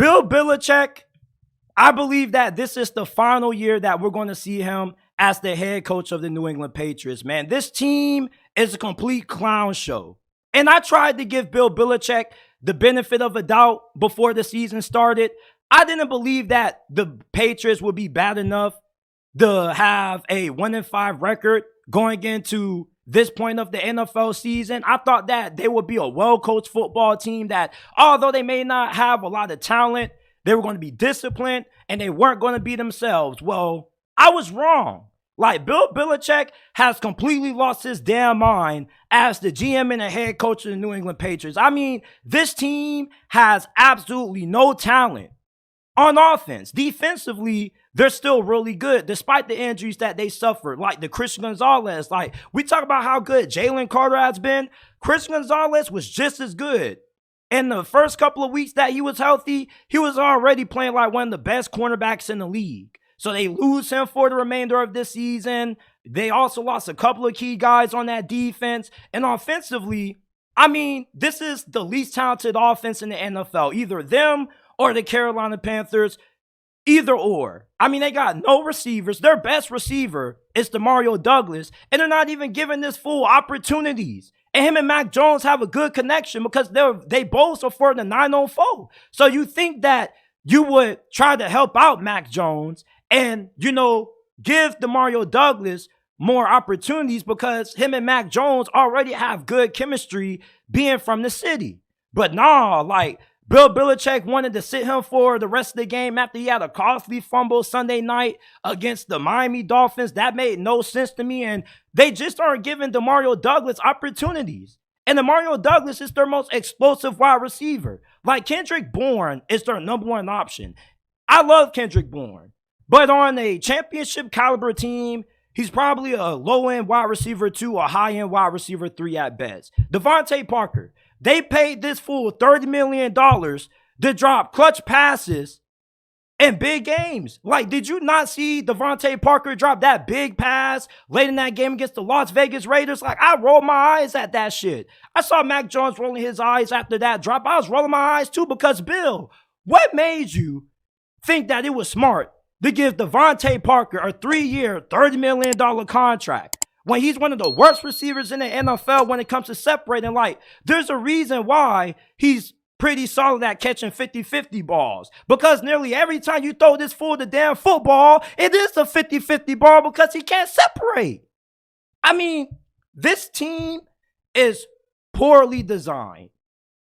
Bill Belichick, I believe that this is the final year that we're going to see him as the head coach of the New England Patriots, man. This team is a complete clown show. And I tried to give Bill Belichick the benefit of a doubt before the season started. I didn't believe that the Patriots would be bad enough to have a 1-5 record going into this point of the NFL season. I thought that they would be a well-coached football team that, although they may not have a lot of talent, they were going to be disciplined and they weren't going to be themselves. Well, I was wrong. Like, Bill Belichick has completely lost his damn mind as the GM and the head coach of the New England Patriots. I mean, this team has absolutely no talent on offense. Defensively, they're still really good despite the injuries that they suffered, like the Christian Gonzalez. Like, we talk about how good Jalen Carter has been. Christian Gonzalez was just as good. In the first couple of weeks that he was healthy, he was already playing like one of the best cornerbacks in the league. So they lose him for the remainder of this season. They also lost a couple of key guys on that defense. And offensively, I mean, this is the least talented offense in the NFL. Either them or the Carolina Panthers. Either or. I mean, they got no receivers. Their best receiver is DeMario Douglas. And they're not even giving this fool opportunities. And him and Mac Jones have a good connection because they both are for the 904. So you think that you would try to help out Mac Jones and, give DeMario Douglas more opportunities because him and Mac Jones already have good chemistry being from the city. But nah, like, Bill Belichick wanted to sit him for the rest of the game after he had a costly fumble Sunday night against the Miami Dolphins. That made no sense to me, and they just aren't giving DeMario Douglas opportunities. And DeMario Douglas is their most explosive wide receiver. Like, Kendrick Bourne is their number one option. I love Kendrick Bourne. But on a championship caliber team, he's probably a low-end wide receiver 2 or high-end wide receiver 3 at best. Devontae Parker, they paid this fool $30 million to drop clutch passes in big games. Like, did you not see Devontae Parker drop that big pass late in that game against the Las Vegas Raiders? Like, I rolled my eyes at that shit. I saw Mac Jones rolling his eyes after that drop. I was rolling my eyes too because, Bill, what made you think that it was smart to give Devontae Parker a 3-year, $30 million contract when he's one of the worst receivers in the NFL when it comes to separating? Like, there's a reason why he's pretty solid at catching 50-50 balls. Because nearly every time you throw this fool the damn football, it is a 50-50 ball because he can't separate. I mean, this team is poorly designed.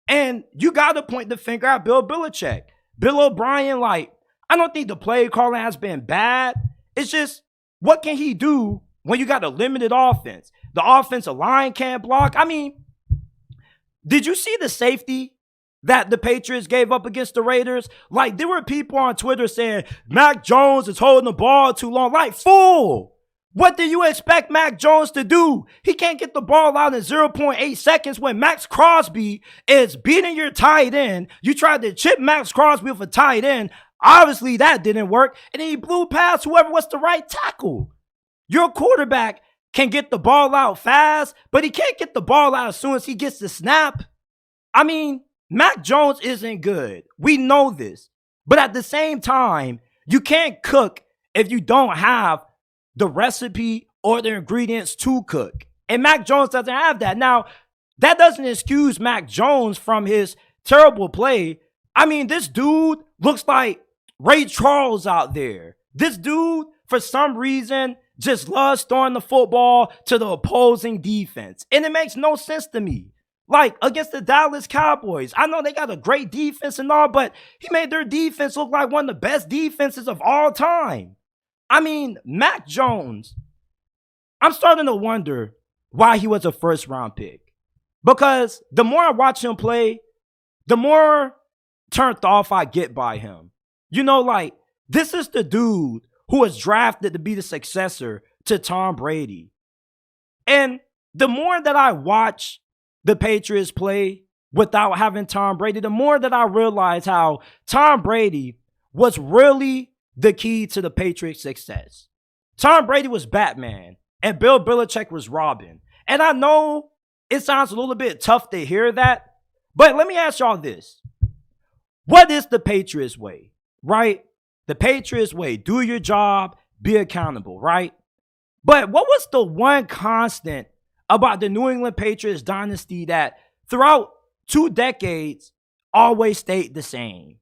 And you got to point the finger at Bill Belichick. Bill O'Brien, like, I don't think the play calling has been bad. It's just, what can he do when you got a limited offense? The offensive line can't block. I mean, did you see the safety that the Patriots gave up against the Raiders? Like, there were people on Twitter saying, Mac Jones is holding the ball too long. Like, fool! What do you expect Mac Jones to do? He can't get the ball out in 0.8 seconds when Max Crosby is beating your tight end. You tried to chip Max Crosby with a tight end. Obviously, that didn't work. And then he blew past whoever was the right tackle. Your quarterback can get the ball out fast, but he can't get the ball out as soon as he gets the snap. I mean, Mac Jones isn't good. We know this. But at the same time, you can't cook if you don't have the recipe or the ingredients to cook. And Mac Jones doesn't have that. Now, that doesn't excuse Mac Jones from his terrible play. I mean, this dude looks like Ray Charles out there. This dude, for some reason, just loves throwing the football to the opposing defense. And it makes no sense to me. Like, against the Dallas Cowboys, I know they got a great defense and all, but he made their defense look like one of the best defenses of all time. I mean, Mac Jones, I'm starting to wonder why he was a first-round pick. Because the more I watch him play, the more turned off I get by him. Like, this is the dude who was drafted to be the successor to Tom Brady. And the more that I watch the Patriots play without having Tom Brady, the more that I realize how Tom Brady was really the key to the Patriots' success. Tom Brady was Batman and Bill Belichick was Robin. And I know it sounds a little bit tough to hear that, but let me ask y'all this. What is the Patriots way, right? The Patriots way, do your job, be accountable, right? But what was the one constant about the New England Patriots dynasty that throughout 2 decades always stayed the same?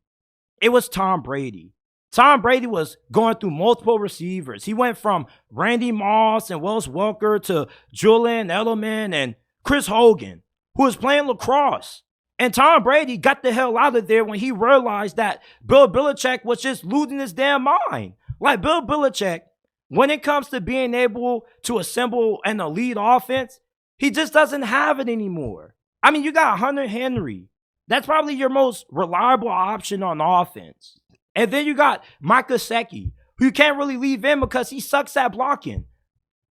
It was Tom Brady. Tom Brady was going through multiple receivers. He went from Randy Moss and Wes Welker to Julian Edelman and Chris Hogan, who was playing lacrosse. And Tom Brady got the hell out of there when he realized that Bill Belichick was just losing his damn mind. Like Bill Belichick, when it comes to being able to assemble an elite offense, he just doesn't have it anymore. I mean, you got Hunter Henry. That's probably your most reliable option on offense. And then you got Mike Gesicki, who you can't really leave in because he sucks at blocking.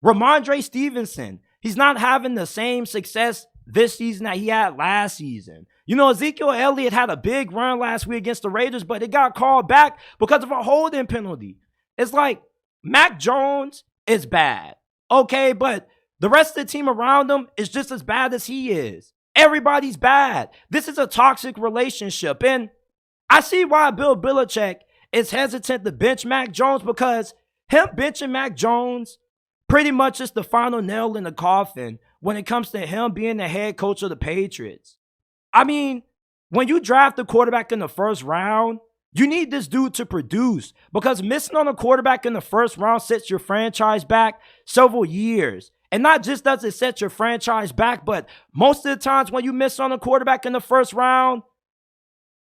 Ramondre Stevenson, he's not having the same success this season that he had last season. You know, Ezekiel Elliott had a big run last week against the Raiders, but it got called back because of a holding penalty. It's like Mac Jones is bad, okay, but the rest of the team around him is just as bad as he is. Everybody's bad. This is a toxic relationship, and I see why Bill Belichick is hesitant to bench Mac Jones, because him benching Mac Jones pretty much is the final nail in the coffin when it comes to him being the head coach of the Patriots. I mean, when you draft a quarterback in the first round, you need this dude to produce, because missing on a quarterback in the first round sets your franchise back several years. And not just does it set your franchise back, but most of the times when you miss on a quarterback in the first round,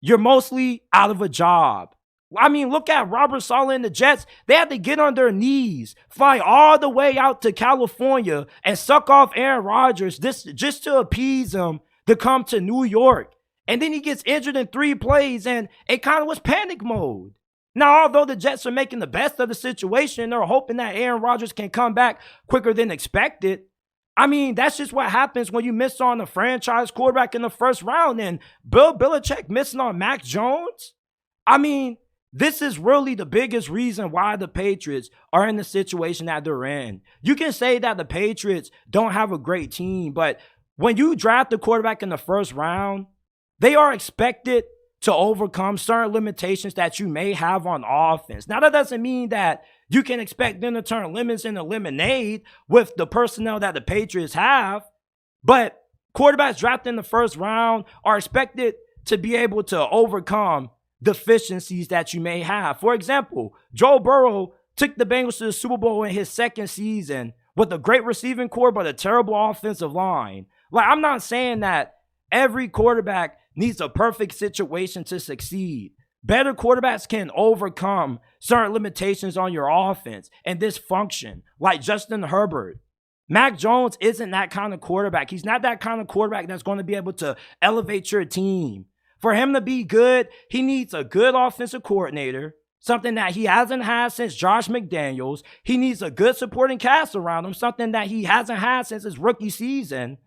you're mostly out of a job. I mean, look at Robert Saleh and the Jets. They had to get on their knees, fly all the way out to California and suck off Aaron Rodgers just to appease him to come to New York. And then he gets injured in 3 plays, and it kind of was panic mode. Now, although the Jets are making the best of the situation, they're hoping that Aaron Rodgers can come back quicker than expected. I mean, that's just what happens when you miss on the franchise quarterback in the first round. And Bill Belichick missing on Mac Jones? I mean, this is really the biggest reason why the Patriots are in the situation that they're in. You can say that the Patriots don't have a great team, but when you draft a quarterback in the first round, they are expected to overcome certain limitations that you may have on offense. Now, that doesn't mean that you can expect them to turn lemons into lemonade with the personnel that the Patriots have, but quarterbacks drafted in the first round are expected to be able to overcome deficiencies that you may have. For example, Joe Burrow took the Bengals to the Super Bowl in his second season with a great receiving core but a terrible offensive line. Like, I'm not saying that every quarterback needs a perfect situation to succeed. Better quarterbacks can overcome certain limitations on your offense and dysfunction, like Justin Herbert. Mac Jones isn't that kind of quarterback. He's not that kind of quarterback that's going to be able to elevate your team. For him to be good, he needs a good offensive coordinator, something that he hasn't had since Josh McDaniels. He needs a good supporting cast around him, something that he hasn't had since his rookie season.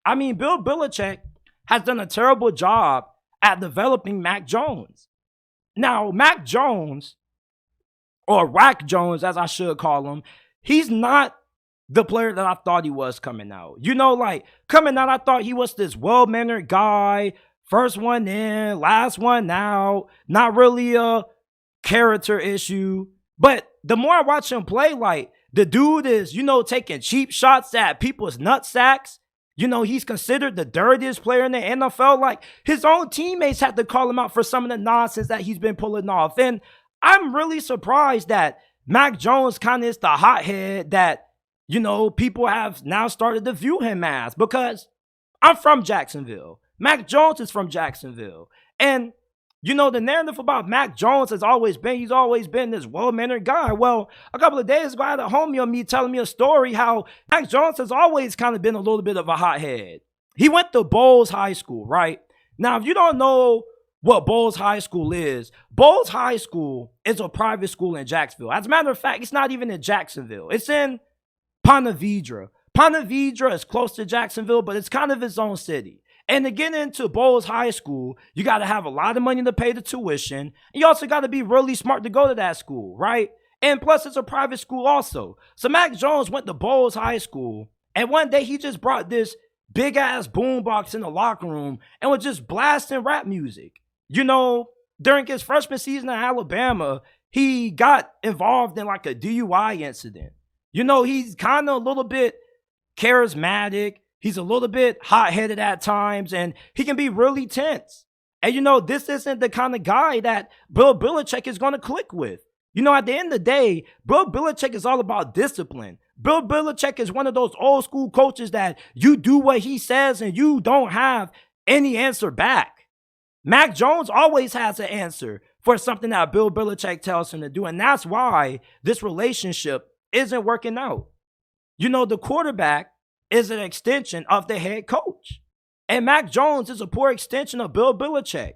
I mean, Bill Belichick has done a terrible job at developing Mac Jones. Now, Mac Jones, or Rack Jones as I should call him, he's not the player that I thought he was coming out. You know, like, coming out, I thought he was this well-mannered guy, first one in, last one out, not really a character issue. But the more I watch him play, like, the dude is, you know, taking cheap shots at people's nutsacks. You know, he's considered the dirtiest player in the NFL. Like, his own teammates had to call him out for some of the nonsense that he's been pulling off. And I'm really surprised that Mac Jones kind of is the hothead that, you know, people have now started to view him as, because I'm from Jacksonville. Mac Jones is from Jacksonville. And, you know, the narrative about Mac Jones has always been, he's always been this well-mannered guy. Well, a couple of days ago, I had a homie on me telling me a story how Mac Jones has always kind of been a little bit of a hothead. He went to Bowles High School, right? Now, if you don't know what Bowles High School is a private school in Jacksonville. As a matter of fact, it's not even in Jacksonville. It's in Ponte Vedra. Ponte Vedra is close to Jacksonville, but it's kind of its own city. And to get into Bowles High School, you got to have a lot of money to pay the tuition. And you also got to be really smart to go to that school, right? And plus, it's a private school also. So Mac Jones went to Bowles High School, and one day he just brought this big-ass boombox in the locker room and was just blasting rap music. You know, during his freshman season at Alabama, he got involved in like a DUI incident. He's kind of a little bit charismatic. He's a little bit hot-headed at times, and he can be really tense. And this isn't the kind of guy that Bill Belichick is going to click with. At the end of the day, Bill Belichick is all about discipline. Bill Belichick is one of those old school coaches that you do what he says and you don't have any answer back. Mac Jones always has an answer for something that Bill Belichick tells him to do. And that's why this relationship isn't working out. The quarterback is an extension of the head coach. And Mac Jones is a poor extension of Bill Belichick.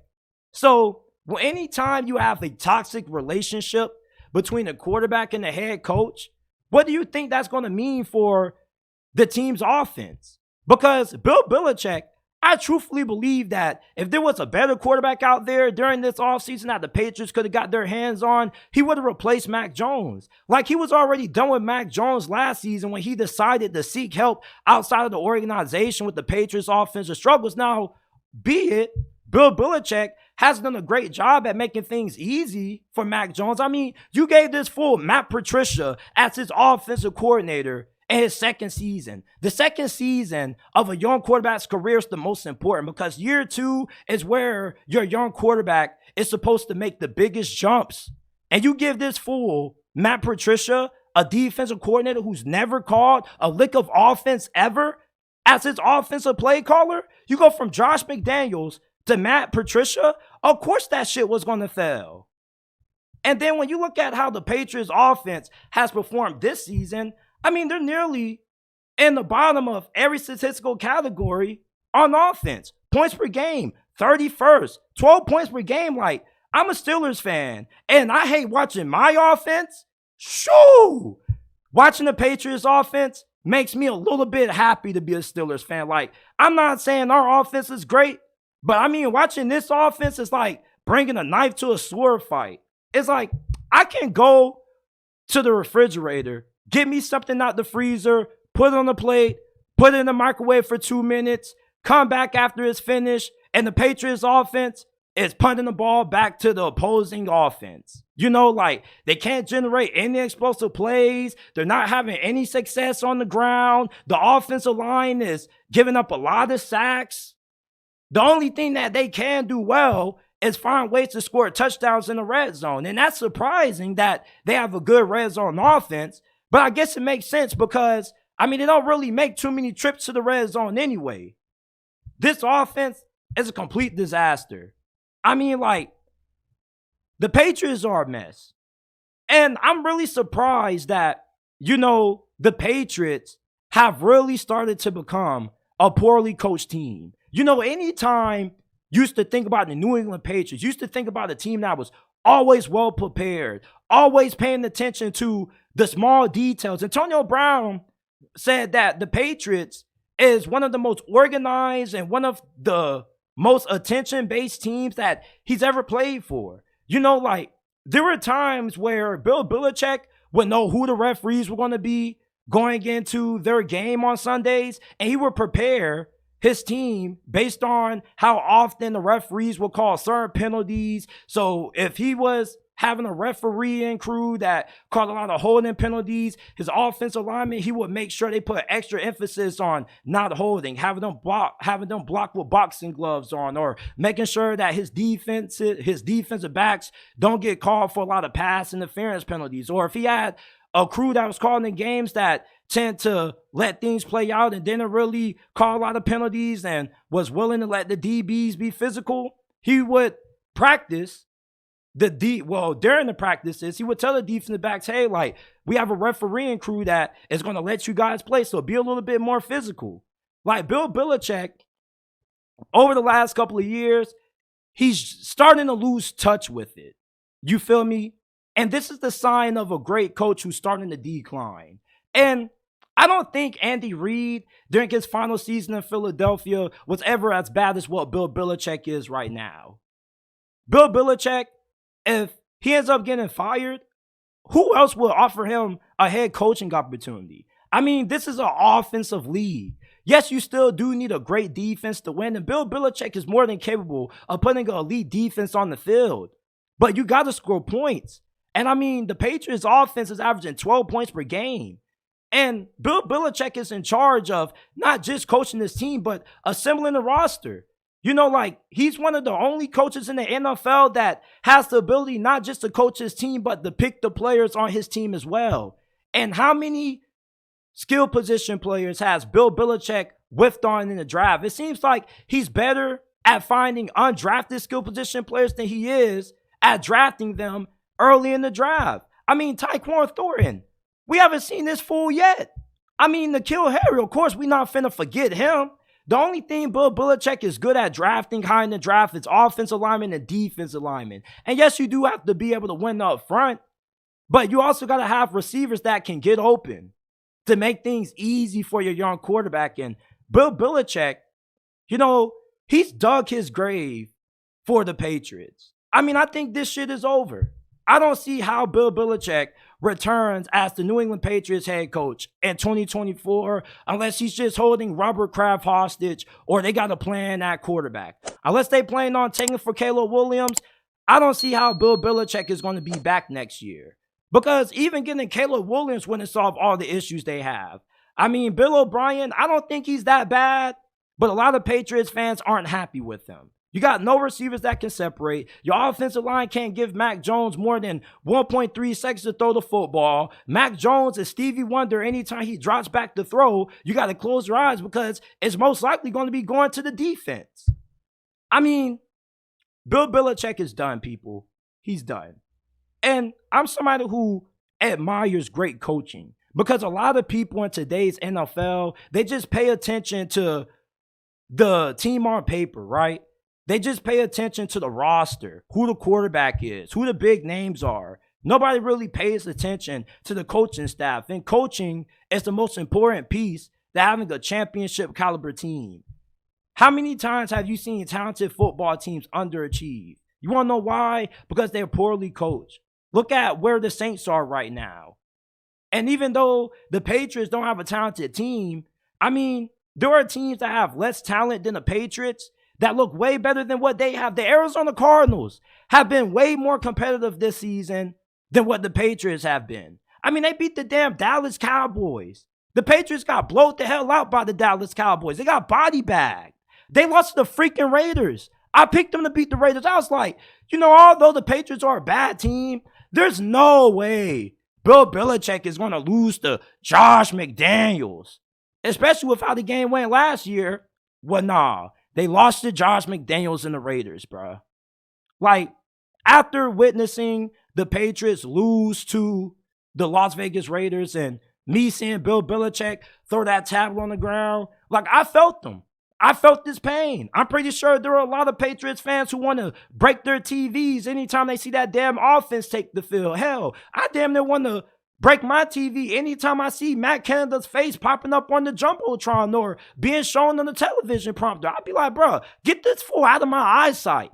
So anytime you have a toxic relationship between the quarterback and the head coach, what do you think that's going to mean for the team's offense? Because Bill Belichick, I truthfully believe that if there was a better quarterback out there during this offseason that the Patriots could have got their hands on, he would have replaced Mac Jones. Like he was already done with Mac Jones last season when he decided to seek help outside of the organization with the Patriots' offensive struggles. Now, be it, Bill Belichick has done a great job at making things easy for Mac Jones. I mean, you gave this fool Matt Patricia as his offensive coordinator in his second season. The second season of a young quarterback's career is the most important because year 2 is where your young quarterback is supposed to make the biggest jumps. And you give this fool, Matt Patricia, a defensive coordinator who's never called a lick of offense ever, as his offensive play caller. You go from Josh McDaniels to Matt Patricia. Of course that shit was going to fail. And then when you look at how the Patriots offense has performed this season, I mean, they're nearly in the bottom of every statistical category on offense. Points per game, 31st, 12 points per game. Like, I'm a Steelers fan, and I hate watching my offense. Shoo! Watching the Patriots offense makes me a little bit happy to be a Steelers fan. Like, I'm not saying our offense is great, but I mean, watching this offense is like bringing a knife to a sword fight. It's like, I can go to the refrigerator, get me something out the freezer, put it on the plate, put it in the microwave for 2 minutes, come back after it's finished, and the Patriots offense is punting the ball back to the opposing offense. Like, they can't generate any explosive plays. They're not having any success on the ground. The offensive line is giving up a lot of sacks. The only thing that they can do well is find ways to score touchdowns in the red zone. And that's surprising that they have a good red zone offense. But I guess it makes sense because, I mean, they don't really make too many trips to the red zone anyway. This offense is a complete disaster. I mean, like, the Patriots are a mess. And I'm really surprised that, the Patriots have really started to become a poorly coached team. Anytime you used to think about the New England Patriots, used to think about a team that was always well prepared, always paying attention to the small details. Antonio Brown said that the Patriots is one of the most organized and one of the most attention-based teams that he's ever played for. Like, there were times where Bill Belichick would know who the referees were going to be going into their game on Sundays, and he would prepare his team based on how often the referees will call certain penalties. So if he was having a refereeing crew that called a lot of holding penalties, his offensive lineman, he would make sure they put extra emphasis on not holding, having them block with boxing gloves on, or making sure that his defensive backs don't get called for a lot of pass interference penalties. Or if he had a crew that was calling in games that tend to let things play out and didn't really call a lot of penalties and was willing to let the DBs be physical, he would practice during the practices, he would tell the defensive backs, hey, like, we have a refereeing crew that is going to let you guys play, so be a little bit more physical. Like, Bill Belichick, over the last couple of years, he's starting to lose touch with it. You feel me? And this is the sign of a great coach who's starting to decline. And I don't think Andy Reid, during his final season in Philadelphia, was ever as bad as what Bill Belichick is right now. Bill Belichick, if he ends up getting fired, who else will offer him a head coaching opportunity? I mean, this is an offensive league. Yes, you still do need a great defense to win, and Bill Belichick is more than capable of putting an elite defense on the field. But you got to score points. And I mean, the Patriots offense is averaging 12 points per game. And Bill Belichick is in charge of not just coaching this team, but assembling the roster. You know, like, he's one of the only coaches in the NFL that has the ability not just to coach his team, but to pick the players on his team as well. And how many skill position players has Bill Belichick whiffed on in the draft? It seems like he's better at finding undrafted skill position players than he is at drafting them early in the draft. I mean, Tyquan Thornton, we haven't seen this fool yet. I mean, N'Keal Harry, of course, we not finna forget him. The only thing Bill Belichick is good at drafting high in the draft is offensive lineman and defensive lineman. And yes, you do have to be able to win up front, but you also got to have receivers that can get open to make things easy for your young quarterback. And Bill Belichick, you know, he's dug his grave for the Patriots. I mean, I think this shit is over. I don't see how Bill Belichick returns as the New England Patriots head coach in 2024 unless he's just holding Robert Kraft hostage or they got a plan at quarterback. Unless they plan on taking for Caleb Williams, I don't see how Bill Belichick is going to be back next year. Because even getting Caleb Williams wouldn't solve all the issues they have. I mean, Bill O'Brien, I don't think he's that bad, but a lot of Patriots fans aren't happy with him. You got no receivers that can separate. Your offensive line can't give Mac Jones more than 1.3 seconds to throw the football. Mac Jones is Stevie Wonder anytime he drops back to throw. You got to close your eyes because it's most likely going to be going to the defense. I mean, Bill Belichick is done, people. He's done. And I'm somebody who admires great coaching because a lot of people in today's NFL, they just pay attention to the team on paper, right? They just pay attention to the roster, who the quarterback is, who the big names are. Nobody really pays attention to the coaching staff. And coaching is the most important piece to having a championship caliber team. How many times have you seen talented football teams underachieve? You want to know why? Because they're poorly coached. Look at where the Saints are right now. And even though the Patriots don't have a talented team, I mean, there are teams that have less talent than the Patriots that look way better than what they have. The Arizona Cardinals have been way more competitive this season than what the Patriots have been. I mean, they beat the damn Dallas Cowboys. The Patriots got blowed the hell out by the Dallas Cowboys. They got body bagged. They lost to the freaking Raiders. I picked them to beat the Raiders. I was like, you know, although the Patriots are a bad team, there's no way Bill Belichick is going to lose to Josh McDaniels, especially with how the game went last year. Well, nah. They lost to Josh McDaniels and the Raiders, bro. Like, after witnessing the Patriots lose to the Las Vegas Raiders and me seeing Bill Belichick throw that tablet on the ground, like, I felt them. I felt this pain. I'm pretty sure there are a lot of Patriots fans who want to break their TVs anytime they see that damn offense take the field. Hell, I damn near want to break my TV anytime I see Matt Canada's face popping up on the Jumbotron or being shown on the television prompter. I'd be like, bro, get this fool out of my eyesight.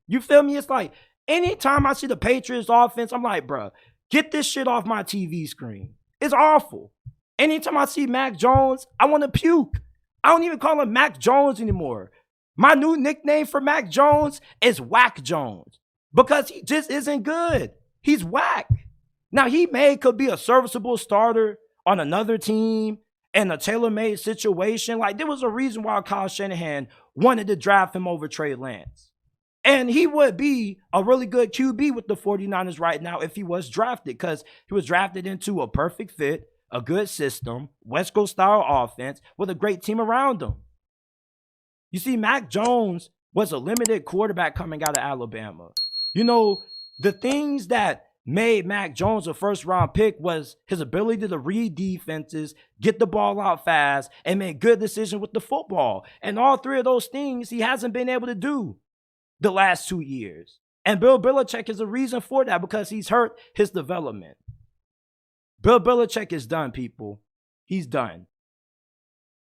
You feel me? It's like anytime I see the Patriots offense, I'm like, bro, get this shit off my TV screen. It's awful. Anytime I see Mac Jones, I want to puke. I don't even call him Mac Jones anymore. My new nickname for Mac Jones is Whack Jones because he just isn't good. He's whack. Now, could be a serviceable starter on another team in a tailor-made situation. Like, there was a reason why Kyle Shanahan wanted to draft him over Trey Lance. And he would be a really good QB with the 49ers right now if he was drafted because he was drafted into a perfect fit, a good system, West Coast-style offense with a great team around him. You see, Mac Jones was a limited quarterback coming out of Alabama. You know, the things that made Mac Jones a first-round pick was his ability to read defenses, get the ball out fast, and make good decisions with the football. And all three of those things he hasn't been able to do the last 2 years. And Bill Belichick is a reason for that because he's hurt his development. Bill Belichick is done, people. He's done.